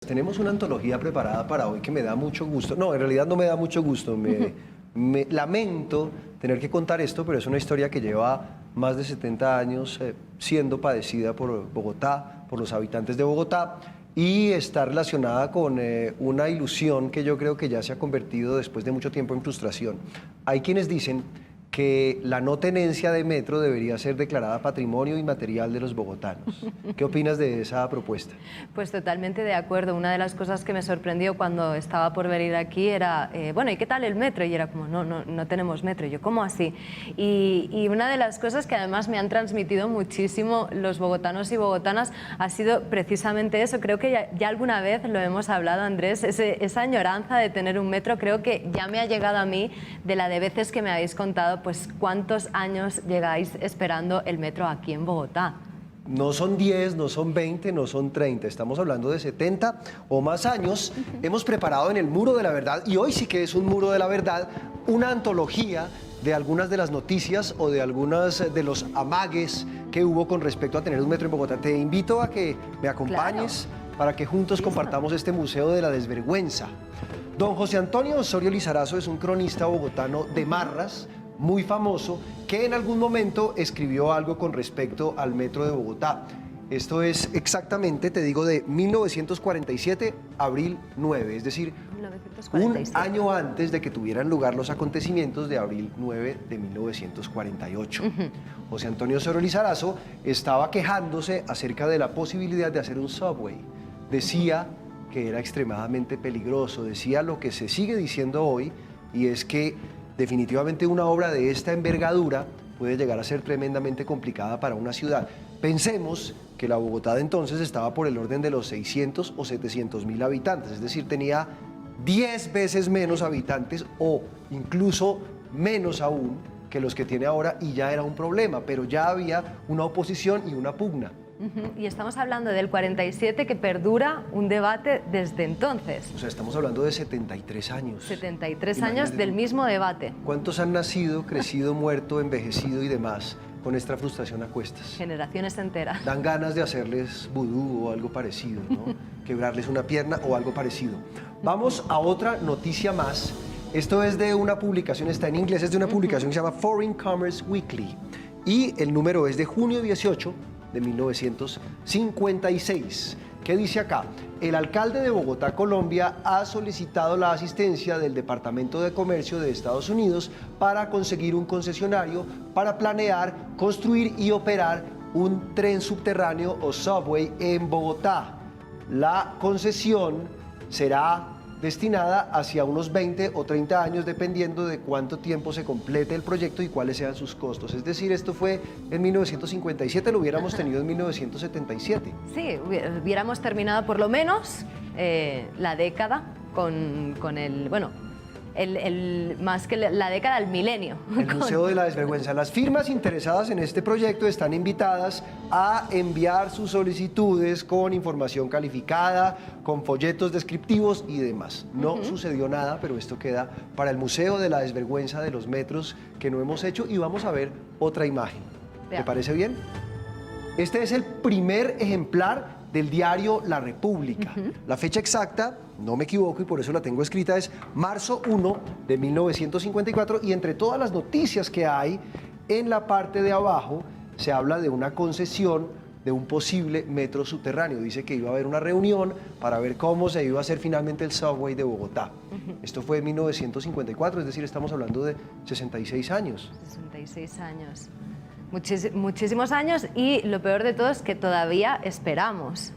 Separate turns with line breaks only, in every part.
Tenemos una antología preparada para hoy que me da mucho gusto. No, en realidad no me da mucho gusto. Me lamento tener que contar esto, pero es una historia que lleva más de 70 años siendo padecida por Bogotá, por los habitantes de Bogotá, y está relacionada con una ilusión que yo creo que ya se ha convertido después de mucho tiempo en frustración. Hay quienes dicen que la no tenencia de metro debería ser declarada patrimonio inmaterial de los bogotanos. ¿Qué opinas de esa propuesta?
Pues totalmente de acuerdo. Una de las cosas que me sorprendió cuando estaba por venir aquí era, bueno, ¿y qué tal el metro? Y era como, no tenemos metro. Y yo, ¿cómo así? Y una de las cosas que además me han transmitido muchísimo los bogotanos y bogotanas ha sido precisamente eso. Creo que ya alguna vez lo hemos hablado, Andrés, esa añoranza de tener un metro. Creo que ya me ha llegado a mí de la de veces que me habéis contado pues cuántos años llegáis esperando el metro aquí en Bogotá.
No son 10, no son 20, no son 30, estamos hablando de 70 o más años. Hemos preparado en el Muro de la Verdad, y hoy sí que es un Muro de la Verdad, una antología de algunas de las noticias o de algunos de los amagues que hubo con respecto a tener un metro en Bogotá. Te invito a que me acompañes para que juntos compartamos este Museo de la Desvergüenza. Don José Antonio Osorio Lizarazo es un cronista bogotano de Marras, muy famoso, que en algún momento escribió algo con respecto al metro de Bogotá. Esto es exactamente, te digo, de 1947, abril 9, es decir, 1947. Un año antes de que tuvieran lugar los acontecimientos de abril 9 de 1948. José Antonio Osorio Lizarazo estaba quejándose acerca de la posibilidad de hacer un subway. Decía que era extremadamente peligroso, decía lo que se sigue diciendo hoy, y es que definitivamente una obra de esta envergadura puede llegar a ser tremendamente complicada para una ciudad. Pensemos que la Bogotá de entonces estaba por el orden de los 600 o 700 mil habitantes, es decir, tenía 10 veces menos habitantes o incluso menos aún que los que tiene ahora, y ya era un problema, pero ya había una oposición y una pugna.
Y estamos hablando del 47, que perdura un debate desde entonces.
O sea, estamos hablando de 73 años.
73 años del mismo debate.
¿Cuántos han nacido, crecido, muerto, envejecido y demás con esta frustración a cuestas?
Generaciones enteras.
Dan ganas de hacerles vudú o algo parecido, ¿no? Quebrarles una pierna o algo parecido. Vamos a otra noticia más. Esto es de una publicación, está en inglés, es de una publicación que se llama Foreign Commerce Weekly. Y el número es de junio 18 de 1956. ¿Qué dice acá? El alcalde de Bogotá, Colombia, ha solicitado la asistencia del Departamento de Comercio de Estados Unidos para conseguir un concesionario para planear, construir y operar un tren subterráneo o subway en Bogotá. La concesión será destinada hacia unos 20 o 30 años, dependiendo de cuánto tiempo se complete el proyecto y cuáles sean sus costos. Es decir, esto fue en 1957, lo hubiéramos tenido en 1977.
Sí, hubiéramos terminado por lo menos la década con el, bueno, más que la década, el milenio.
El Museo de la Desvergüenza. Las firmas interesadas en este proyecto están invitadas a enviar sus solicitudes con información calificada, con folletos descriptivos y demás. No sucedió nada, pero esto queda para el Museo de la Desvergüenza de los metros que no hemos hecho, y vamos a ver otra imagen. ¿Te parece bien? Este es el primer ejemplar del diario La República. La fecha exacta, no me equivoco y por eso la tengo escrita, es marzo 1 de 1954, y entre todas las noticias que hay, en la parte de abajo se habla de una concesión de un posible metro subterráneo. Dice que iba a haber una reunión para ver cómo se iba a hacer finalmente el subway de Bogotá. Esto fue en 1954, es decir, estamos hablando de 66 años.
66 años. Muchísimos años, y lo peor de todo es que todavía esperamos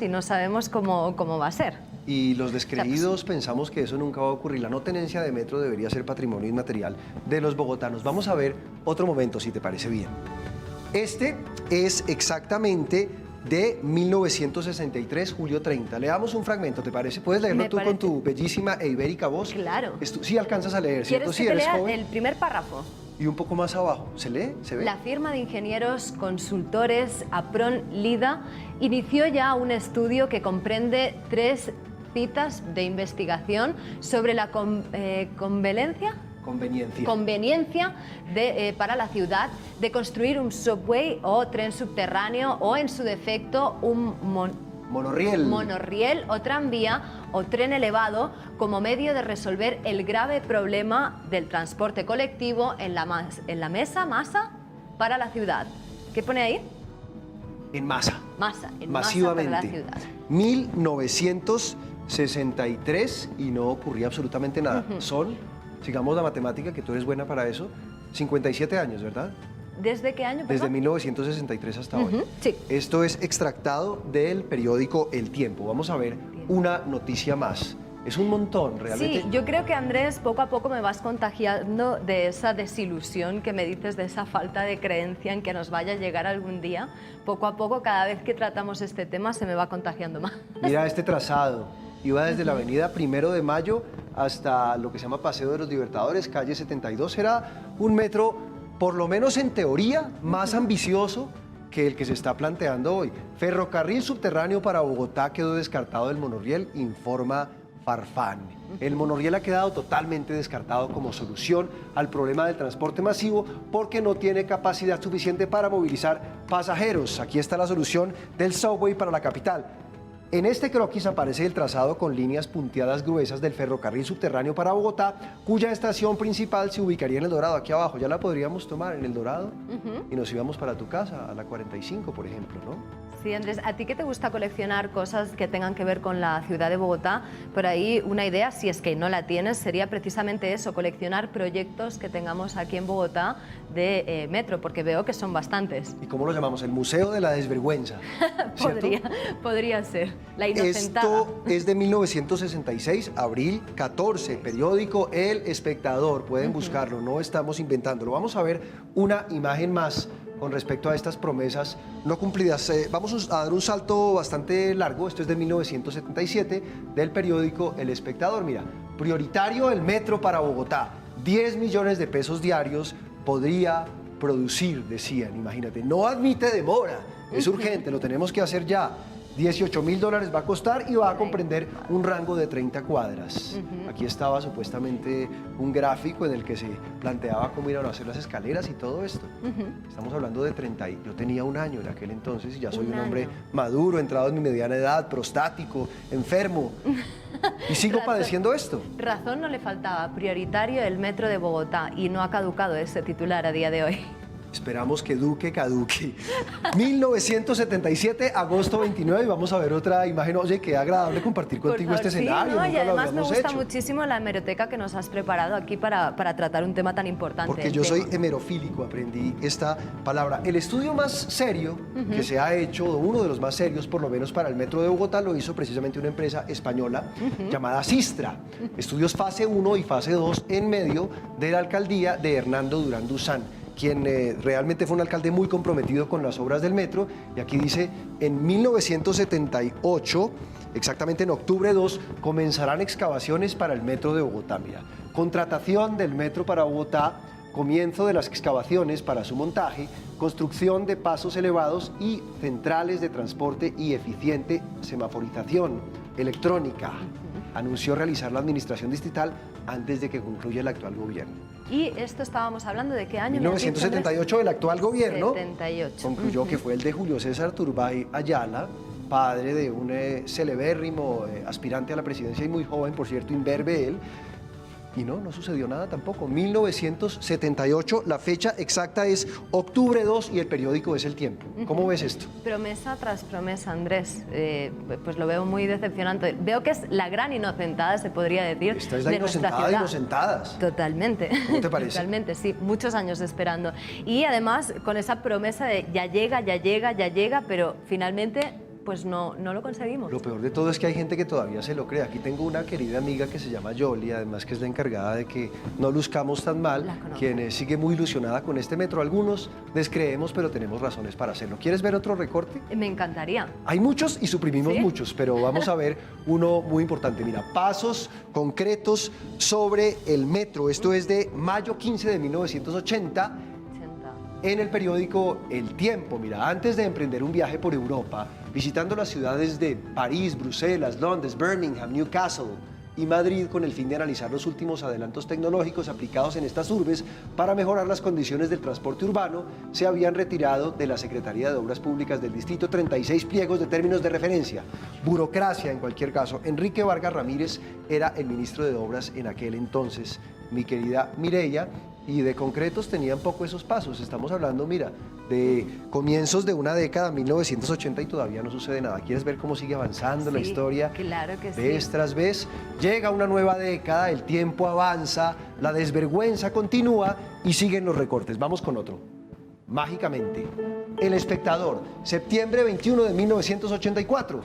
y no sabemos cómo va a ser.
Y los descreídos pensamos que eso nunca va a ocurrir. La no tenencia de metro debería ser patrimonio inmaterial de los bogotanos. Vamos a ver otro momento, si te parece bien. Este es exactamente de 1963, julio 30. Leamos un fragmento, ¿te parece? ¿Puedes leerlo tú con tu bellísima e ibérica voz?
Claro.
Sí alcanzas a leer, ¿cierto?
¿Quieres que te lea el primer párrafo?
Y un poco más abajo, ¿se lee? ¿Se ve?
La firma de ingenieros consultores Apron Lida inició ya un estudio que comprende 3 citas de investigación sobre la conveniencia para la ciudad de construir un subway o tren subterráneo, o en su defecto un
Monorriel.
Monorriel o tranvía o tren elevado como medio de resolver el grave problema del transporte colectivo en la masa para la ciudad. ¿Qué pone ahí?
En masa.
Masa, en
Masivamente.
masa para la ciudad.
1963 y no ocurría absolutamente nada. Son, sigamos la matemática, que tú eres buena para eso, 57 años, ¿verdad?
¿Desde qué año?
Desde
perdón?
1963 hasta hoy.
Sí.
Esto es extractado del periódico El Tiempo. Vamos a ver una noticia más. Es un montón, realmente.
Sí, yo creo que Andrés, poco a poco me vas contagiando de esa desilusión que me dices, de esa falta de creencia en que nos vaya a llegar algún día. Poco a poco, cada vez que tratamos este tema, se me va contagiando más.
Mira este trazado. Iba desde la avenida 1 de Mayo hasta lo que se llama Paseo de los Libertadores, calle 72. Era un metro, por lo menos en teoría, más ambicioso que el que se está planteando hoy. Ferrocarril subterráneo para Bogotá quedó descartado del monorriel, informa Farfán. El monorriel ha quedado totalmente descartado como solución al problema del transporte masivo porque no tiene capacidad suficiente para movilizar pasajeros. Aquí está la solución del subway para la capital. En este croquis aparece el trazado con líneas punteadas gruesas del ferrocarril subterráneo para Bogotá, cuya estación principal se ubicaría en El Dorado, aquí abajo. Ya la podríamos tomar en El Dorado y nos íbamos para tu casa, a la 45, por ejemplo, ¿no?
Sí, Andrés, ¿a ti que te gusta coleccionar cosas que tengan que ver con la ciudad de Bogotá? Por ahí una idea, si es que no la tienes, sería precisamente eso, coleccionar proyectos que tengamos aquí en Bogotá de metro, porque veo que son bastantes.
¿Y cómo lo llamamos? El Museo de la Desvergüenza. ¿Cierto?
podría ser, la inocentada.
Esto es de 1966, abril 14, periódico El Espectador. Pueden buscarlo, no estamos inventándolo. Vamos a ver una imagen más con respecto a estas promesas no cumplidas. Vamos a dar un salto bastante largo. Esto es de 1977, del periódico El Espectador. Mira, prioritario el metro para Bogotá. 10 millones de pesos diarios podría producir, decían. Imagínate, no admite demora. Es urgente, lo tenemos que hacer ya. $18.000 va a costar y va a comprender un rango de 30 cuadras. Aquí estaba supuestamente un gráfico en el que se planteaba cómo iban a hacer las escaleras y todo esto. Estamos hablando de 30. Yo tenía un año en aquel entonces y ya soy un hombre maduro, entrado en mi mediana edad, prostático, enfermo. Y sigo padeciendo esto.
Razón no le faltaba. Prioritario el metro de Bogotá, y no ha caducado ese titular a día de hoy.
Esperamos que caduque. 1977, agosto 29, y vamos a ver otra imagen. Oye, qué agradable compartir contigo este escenario.
Sí, no, y
nunca lo
además me
habíamos
gusta
hecho.
muchísimo la hemeroteca que nos has preparado aquí para tratar un tema tan importante.
Porque yo soy hemerofílico, aprendí esta palabra. El estudio más serio que se ha hecho, uno de los más serios por lo menos para el metro de Bogotá, lo hizo precisamente una empresa española llamada Sistra. Estudios fase 1 y fase 2 en medio de la alcaldía de Hernando Durán Duzán, quien realmente fue un alcalde muy comprometido con las obras del metro. Y aquí dice, en 1978, exactamente en octubre 2, comenzarán excavaciones para el metro de Bogotá. Mira, contratación del metro para Bogotá, comienzo de las excavaciones para su montaje, construcción de pasos elevados y centrales de transporte y eficiente semaforización electrónica. Anunció realizar la administración distrital antes de que concluya el actual gobierno.
¿Y esto estábamos hablando de qué año?
1978, el actual gobierno
78.
concluyó que fue el de Julio César Turbay Ayala, padre de un celebérrimo aspirante a la presidencia y muy joven, por cierto, imberbe él. Y no sucedió nada tampoco. 1978, la fecha exacta es octubre 2 y el periódico es El Tiempo. ¿Cómo ves esto?
Promesa tras promesa, Andrés. Pues lo veo muy decepcionante. Veo que es la gran inocentada, se podría decir,
Esta es la
de nuestra
inocentada de
ciudad.
inocentadas.
Totalmente.
¿Cómo te parece?
Totalmente, sí. Muchos años esperando. Y además con esa promesa de ya llega, pero finalmente pues no lo conseguimos.
Lo peor de todo es que hay gente que todavía se lo cree. Aquí tengo una querida amiga que se llama Yoli, además que es la encargada de que no luzcamos tan mal, quien sigue muy ilusionada con este metro. Algunos descreemos, pero tenemos razones para hacerlo. ¿Quieres ver otro recorte?
Me encantaría.
Hay muchos y suprimimos
¿Sí?
muchos, pero vamos a ver uno muy importante. Mira, pasos concretos sobre el metro. Esto es de mayo 15 de 1980. En el periódico El Tiempo. Mira, antes de emprender un viaje por Europa, visitando las ciudades de París, Bruselas, Londres, Birmingham, Newcastle y Madrid con el fin de analizar los últimos adelantos tecnológicos aplicados en estas urbes para mejorar las condiciones del transporte urbano, se habían retirado de la Secretaría de Obras Públicas del Distrito 36 pliegos de términos de referencia. Burocracia, en cualquier caso. Enrique Vargas Ramírez era el ministro de Obras en aquel entonces, mi querida Mireya, y de concretos tenían poco esos pasos. Estamos hablando, mira, de comienzos de una década, 1980, y todavía no sucede nada. ¿Quieres ver cómo sigue avanzando la historia?
Claro que sí.
Vez tras vez, llega una nueva década, el tiempo avanza, la desvergüenza continúa y siguen los recortes. Vamos con otro. Mágicamente, El Espectador, septiembre 21 de 1984.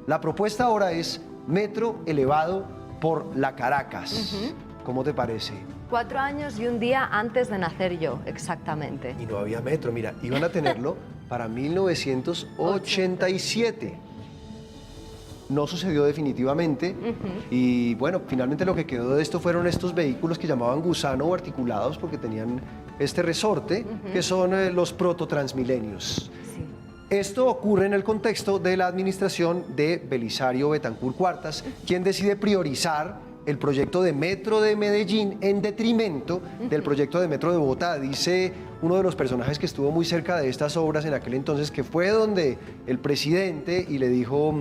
La propuesta ahora es metro elevado por la Caracas. ¿Cómo te parece?
4 años y un día antes de nacer yo, exactamente.
Y no había metro, mira, iban a tenerlo para 1987. No sucedió definitivamente y bueno, finalmente lo que quedó de esto fueron estos vehículos que llamaban gusano o articulados porque tenían este resorte, que son los prototransmilenios.
Sí.
Esto ocurre en el contexto de la administración de Belisario Betancur Cuartas, quien decide priorizar el proyecto de metro de Medellín en detrimento del proyecto de metro de Bogotá. Dice uno de los personajes que estuvo muy cerca de estas obras en aquel entonces, que fue donde el presidente y le dijo: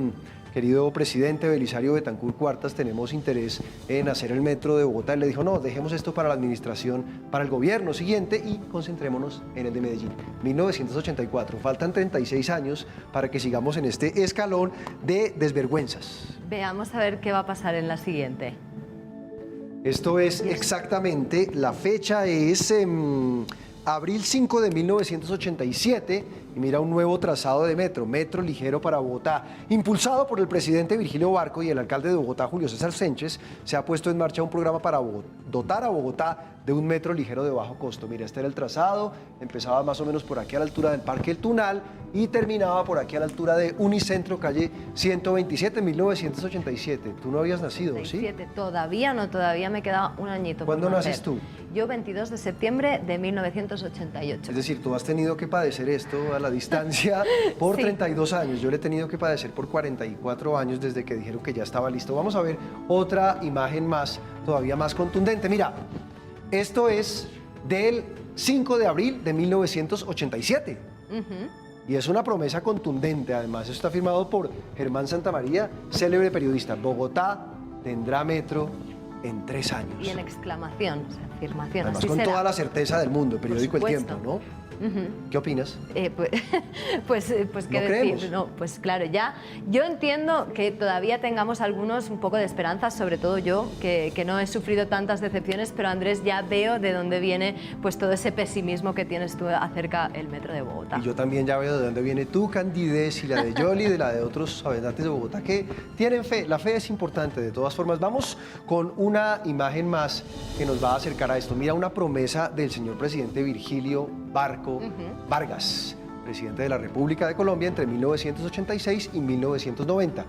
querido presidente Belisario Betancur Cuartas, tenemos interés en hacer el metro de Bogotá. Y le dijo: no, dejemos esto para la administración, para el gobierno siguiente y concentrémonos en el de Medellín. 1984, faltan 36 años para que sigamos en este escalón de desvergüenzas.
Veamos a ver qué va a pasar en la siguiente.
Esto es exactamente, la fecha es abril 5 de 1987 y mira un nuevo trazado de metro ligero para Bogotá. Impulsado por el presidente Virgilio Barco y el alcalde de Bogotá, Julio César Sánchez, se ha puesto en marcha un programa para dotar a Bogotá de un metro ligero de bajo costo. Mira, este era el trazado, empezaba más o menos por aquí a la altura del Parque El Tunal y terminaba por aquí a la altura de Unicentro, calle 127, 1987. Tú no habías nacido,
87. ¿Sí? Todavía no, todavía me queda un añito.
¿Cuándo naces tú?
Yo 22 de septiembre de 1988.
Es decir, tú has tenido que padecer esto a la distancia por 32 años. Yo lo he tenido que padecer por 44 años desde que dijeron que ya estaba listo. Vamos a ver otra imagen más, todavía más contundente. Mira, esto es del 5 de abril de 1987. Y es una promesa contundente, además. Esto está firmado por Germán Santamaría, célebre periodista. Bogotá tendrá metro en 3 años.
Y en exclamación, o sea, afirmación.
Además,
así
con
será.
toda la certeza del mundo, el periódico El Tiempo, ¿no? ¿Qué opinas?
Pues qué
¿No
decir,
creemos?
no, pues claro, ya yo entiendo que todavía tengamos algunos un poco de esperanza, sobre todo yo, que no he sufrido tantas decepciones, pero Andrés, ya veo de dónde viene pues todo ese pesimismo que tienes tú acerca del metro de Bogotá.
Y yo también ya veo de dónde viene tu candidez y la de Yoli, de la de otros habitantes de Bogotá que tienen fe. La fe es importante de todas formas. Vamos con una imagen más que nos va a acercar a esto. Mira, una promesa del señor presidente Virgilio Barco Vargas, presidente de la República de Colombia entre 1986 y 1990.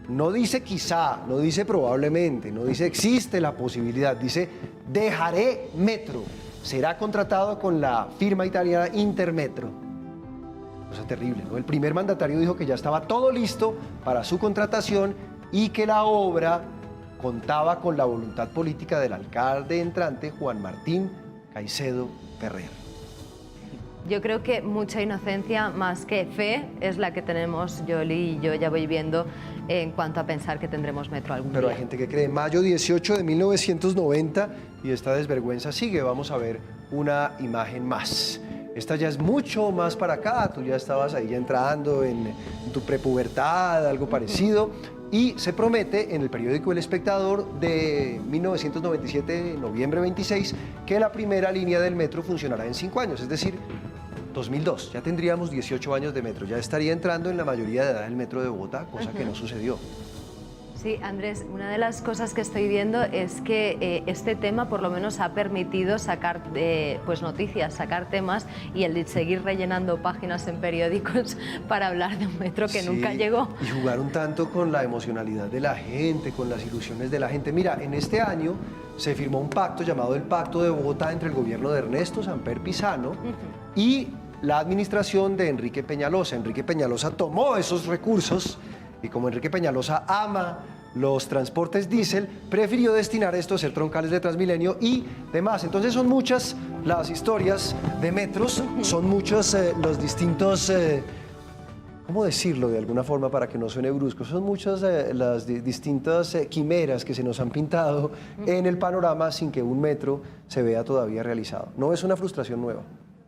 No dice quizá, no dice probablemente, no dice existe la posibilidad, dice dejaré metro. Será contratado con la firma italiana Intermetro. Cosa terrible, ¿no? El primer mandatario dijo que ya estaba todo listo para su contratación y que la obra contaba con la voluntad política del alcalde entrante Juan Martín Caicedo Ferrer.
Yo creo que mucha inocencia más que fe es la que tenemos Yoli y yo, ya voy viendo, en cuanto a pensar que tendremos metro algún día.
Pero hay gente que cree. Mayo 18 de 1990 y esta desvergüenza sigue. Vamos a ver una imagen más. Esta ya es mucho más para acá. Tú ya estabas ahí ya entrando en tu prepubertad, algo parecido. Y se promete en el periódico El Espectador de 1997, noviembre 26, que la primera línea del metro funcionará en 5 años, es decir, 2002. Ya tendríamos 18 años de metro, ya estaría entrando en la mayoría de edad el metro de Bogotá, cosa que no sucedió.
Sí, Andrés, una de las cosas que estoy viendo es que este tema por lo menos ha permitido sacar pues noticias, sacar temas y el de seguir rellenando páginas en periódicos para hablar de un metro que nunca llegó.
Y jugar un tanto con la emocionalidad de la gente, con las ilusiones de la gente. Mira, en este año se firmó un pacto llamado el Pacto de Bogotá entre el gobierno de Ernesto Samper Pizano y la administración de Enrique Peñalosa. Enrique Peñalosa tomó esos recursos y como Enrique Peñalosa ama los transportes diésel, prefirió destinar esto a ser troncales de Transmilenio y demás. Entonces son muchas las historias de metros, son muchos los distintos... ¿cómo decirlo de alguna forma para que no suene brusco? Son muchas las distintas quimeras que se nos han pintado en el panorama sin que un metro se vea todavía realizado. No es una frustración nueva.